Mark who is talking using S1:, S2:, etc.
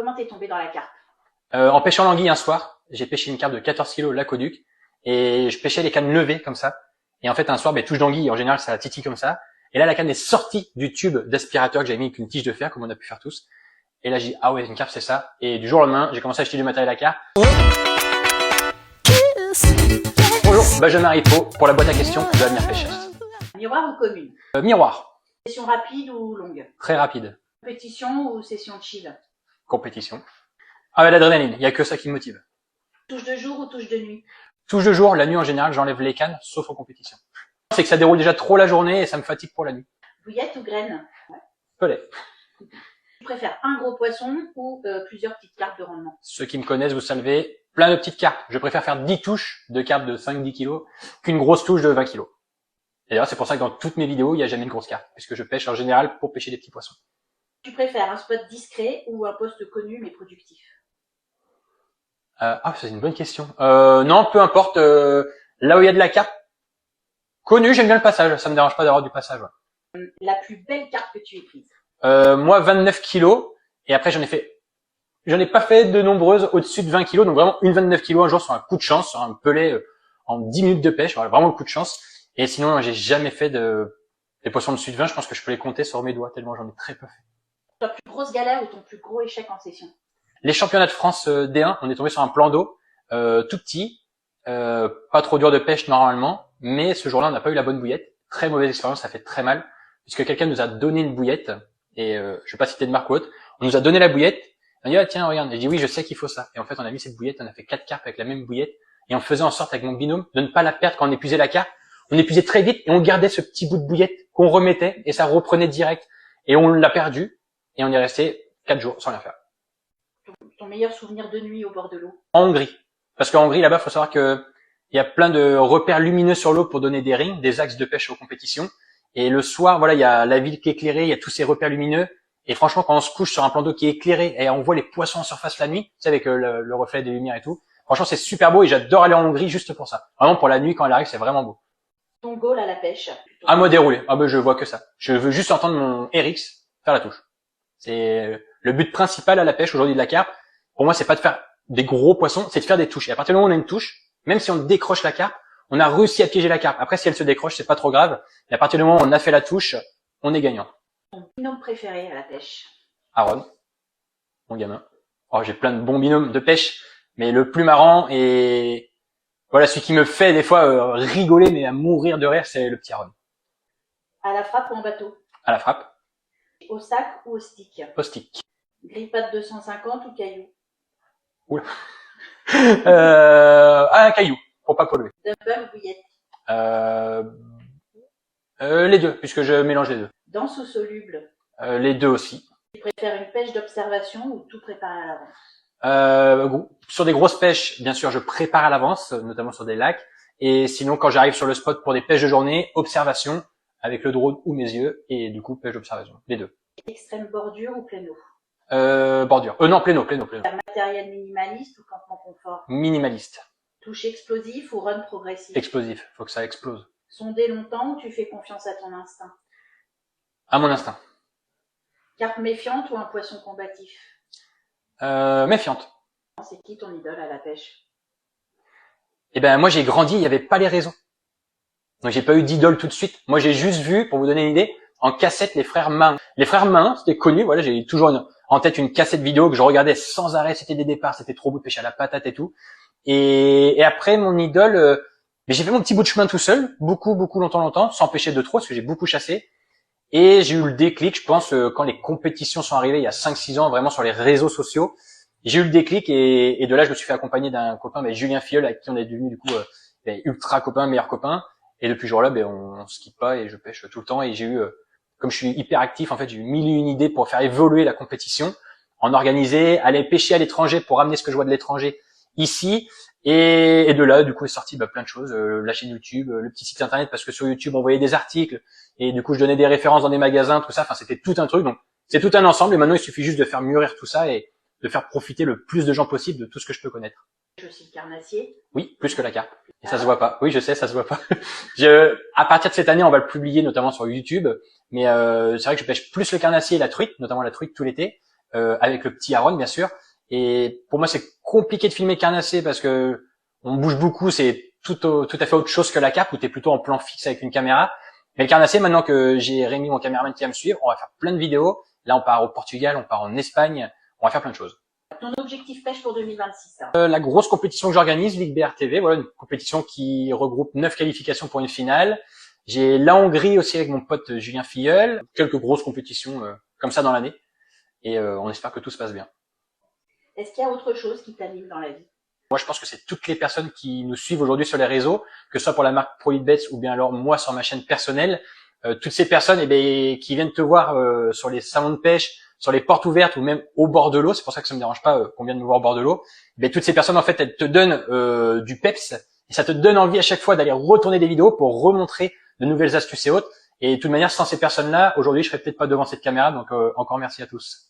S1: Comment t'es tombé dans la carpe?
S2: En pêchant l'anguille un soir, j'ai pêché une carpe de 14 kilos l'aqueduc et je pêchais les cannes levées comme ça. Et en fait, un soir, touche d'anguille, en général, ça titille comme ça. Et là, la canne est sortie du tube d'aspirateur que j'avais mis avec une tige de fer, comme on a pu faire tous. Et là, j'ai dit, ah ouais, une carpe, c'est ça. Et du jour au lendemain, j'ai commencé à acheter du matériel à carpe. Bonjour, Benjamin Ripaud pour la boîte à questions de Avenir Pêcheuse.
S1: Miroir ou commune?
S2: Miroir.
S1: Session rapide ou longue?
S2: Très rapide.
S1: Compétition ou session chill?
S2: Compétition. Ah ouais, l'adrénaline, il y a que ça qui me motive.
S1: Touche de jour ou touche de nuit?
S2: Touche de jour, la nuit en général, j'enlève les cannes, sauf en compétition. C'est que ça déroule déjà trop la journée et ça me fatigue pour la nuit.
S1: Bouillette ou graine?
S2: Pellet.
S1: Tu préfères un gros poisson ou plusieurs petites carpes de rendement?
S2: Ceux qui me connaissent, vous savez, plein de petites carpes. Je préfère faire 10 touches de carpes de 5-10 kilos qu'une grosse touche de 20 kilos. Et d'ailleurs, c'est pour ça que dans toutes mes vidéos, il n'y a jamais une grosse carpe, puisque je pêche en général pour pêcher des petits poissons.
S1: Tu préfères un spot discret ou un poste connu mais productif?
S2: C'est une bonne question. Non, peu importe. Là où il y a de la carpe, connue, j'aime bien le passage. Ça me dérange pas d'avoir du passage. Ouais.
S1: La plus belle carpe que tu aies prise?
S2: Moi, 29 kilos. Et après, j'en ai pas fait de nombreuses au-dessus de 20 kilos. Donc vraiment, une 29 kilos un jour sur un coup de chance, sur un pelet en 10 minutes de pêche. Voilà, vraiment le coup de chance. Et sinon, j'ai jamais fait des poissons au-dessus de 20. Je pense que je peux les compter sur mes doigts tellement j'en ai très peu fait.
S1: Ta plus grosse galère ou ton plus gros échec en session?
S2: Les championnats de France D1, on est tombé sur un plan d'eau tout petit, pas trop dur de pêche normalement, mais ce jour-là, on n'a pas eu la bonne bouillette. Très mauvaise expérience, ça fait très mal, puisque quelqu'un nous a donné une bouillette, et je vais pas citer de marque ou autre, on nous a donné la bouillette, on a dit, ah tiens, regarde, et j'ai dit, oui, je sais qu'il faut ça. Et en fait, on a mis cette bouillette, on a fait 4 carpes avec la même bouillette, et on faisait en sorte avec mon binôme de ne pas la perdre quand on épuisait la carpe. On épuisait très vite, et on gardait ce petit bout de bouillette qu'on remettait, et ça reprenait direct. Et on l'a perdu, et on est resté 4 jours sans rien faire.
S1: Ton meilleur souvenir de nuit au bord de l'eau?
S2: En Hongrie. Parce qu'en Hongrie, là-bas, il faut savoir que il y a plein de repères lumineux sur l'eau pour donner des rings, des axes de pêche aux compétitions. Et le soir, voilà, il y a la ville qui est éclairée, il y a tous ces repères lumineux. Et franchement, quand on se couche sur un plan d'eau qui est éclairé et on voit les poissons en surface la nuit, tu sais, avec le reflet des lumières et tout. Franchement, c'est super beau et j'adore aller en Hongrie juste pour ça. Vraiment, pour la nuit, quand elle arrive, c'est vraiment beau.
S1: Ton goal à la pêche?
S2: À moi dérouler. Ah ben, je vois que ça. Je veux juste entendre mon RX faire la touche. C'est le but principal à la pêche aujourd'hui de la carpe. Pour moi, c'est pas de faire des gros poissons, c'est de faire des touches. Et à partir du moment où on a une touche, même si on décroche la carpe, on a réussi à piéger la carpe. Après, si elle se décroche, c'est pas trop grave. Et à partir du moment où on a fait la touche, on est gagnant.
S1: Ton binôme préféré à la pêche?
S2: Aaron, mon gamin. Oh, j'ai plein de bons binômes de pêche, mais le plus marrant et voilà, celui qui me fait des fois rigoler, mais à mourir de rire, c'est le petit Aaron.
S1: À la frappe ou en bateau?
S2: À la frappe.
S1: Au sac ou au stick?
S2: Au stick.
S1: Gripade 250 ou caillou?
S2: Oula. Un caillou, pour pas polluer.
S1: Dumper ou bouillette?
S2: Les deux, puisque je mélange les deux.
S1: Dense ou soluble?
S2: Les deux aussi.
S1: Tu préfères une pêche d'observation ou tout préparer à l'avance?
S2: Sur des grosses pêches, bien sûr, je prépare à l'avance, notamment sur des lacs. Et sinon, quand j'arrive sur le spot pour des pêches de journée, observation avec le drone ou mes yeux, et du coup, pêche d'observation. Les deux.
S1: Extrême bordure ou plein eau?
S2: Bordure. Non, plein eau.
S1: Matériel minimaliste ou campement confort?
S2: Minimaliste.
S1: Touche explosif ou run progressif?
S2: Explosif. Faut que ça explose.
S1: Sonder longtemps ou tu fais confiance à ton instinct?
S2: À mon instinct.
S1: Carpe méfiante ou un poisson combatif?
S2: Méfiante.
S1: C'est qui ton idole à la pêche?
S2: Eh ben, moi, j'ai grandi, il n'y avait pas les réseaux. Donc, j'ai pas eu d'idole tout de suite. Moi, j'ai juste vu, pour vous donner une idée, en cassette, les frères Main. Les frères Main, c'était connu, voilà, j'ai toujours en tête une cassette vidéo que je regardais sans arrêt, c'était des départs, c'était trop beau de pêcher à la patate et tout. Et après, mon idole, mais j'ai fait mon petit bout de chemin tout seul, beaucoup longtemps, sans pêcher de trop, parce que j'ai beaucoup chassé. Et j'ai eu le déclic, je pense, quand les compétitions sont arrivées il y a 5-6 ans, vraiment sur les réseaux sociaux. J'ai eu le déclic et de là, je me suis fait accompagner d'un copain, Julien Filleul, avec qui on est devenu du coup ultra copain, meilleur copain. Et depuis ce jour-là, on se quitte pas et je pêche tout le temps. Et j'ai eu, comme je suis hyper actif, en fait, j'ai eu 1001 idées pour faire évoluer la compétition, en organiser, aller pêcher à l'étranger pour ramener ce que je vois de l'étranger ici. Et de là, du coup, est sorti plein de choses. La chaîne YouTube, le petit site internet, parce que sur YouTube, on voyait des articles et du coup, je donnais des références dans des magasins, tout ça. Enfin, c'était tout un truc. Donc, c'est tout un ensemble. Et maintenant, il suffit juste de faire mûrir tout ça et de faire profiter le plus de gens possible de tout ce que je peux connaître.
S1: Aussi le carnassier?
S2: Oui, plus que la carpe. Et ça se voit pas. Oui, je sais, ça se voit pas. À partir de cette année, on va le publier notamment sur YouTube. Mais c'est vrai que je pêche plus le carnassier et la truite, notamment la truite tout l'été. avec le petit Aaron bien sûr. Et pour moi c'est compliqué de filmer carnassé parce que on bouge beaucoup, c'est tout à fait autre chose que la cape où t'es plutôt en plan fixe avec une caméra. Mais le carnassé, maintenant que j'ai Rémi, mon caméraman, qui va me suivre, on va faire plein de vidéos. Là, on part au Portugal, on part en Espagne, on va faire plein de choses.
S1: Ton objectif pêche pour 2026
S2: la grosse compétition que j'organise, Ligue BRTV, voilà, une compétition qui regroupe 9 qualifications pour une finale. J'ai la Hongrie aussi avec mon pote Julien Filleul, quelques grosses compétitions comme ça dans l'année. Et on espère que tout se passe bien.
S1: Est-ce qu'il y a autre chose qui t'anime dans la vie?
S2: Moi, je pense que c'est toutes les personnes qui nous suivent aujourd'hui sur les réseaux, que ce soit pour la marque ProHitBets ou bien alors moi sur ma chaîne personnelle. Toutes ces personnes qui viennent te voir sur les salons de pêche, sur les portes ouvertes ou même au bord de l'eau, c'est pour ça que ça me dérange pas qu'on vienne me voir au bord de l'eau. Toutes ces personnes, en fait, elles te donnent du peps et ça te donne envie à chaque fois d'aller retourner des vidéos pour remontrer de nouvelles astuces et autres. Et de toute manière, sans ces personnes-là, aujourd'hui, je serais peut-être pas devant cette caméra. Donc encore merci à tous.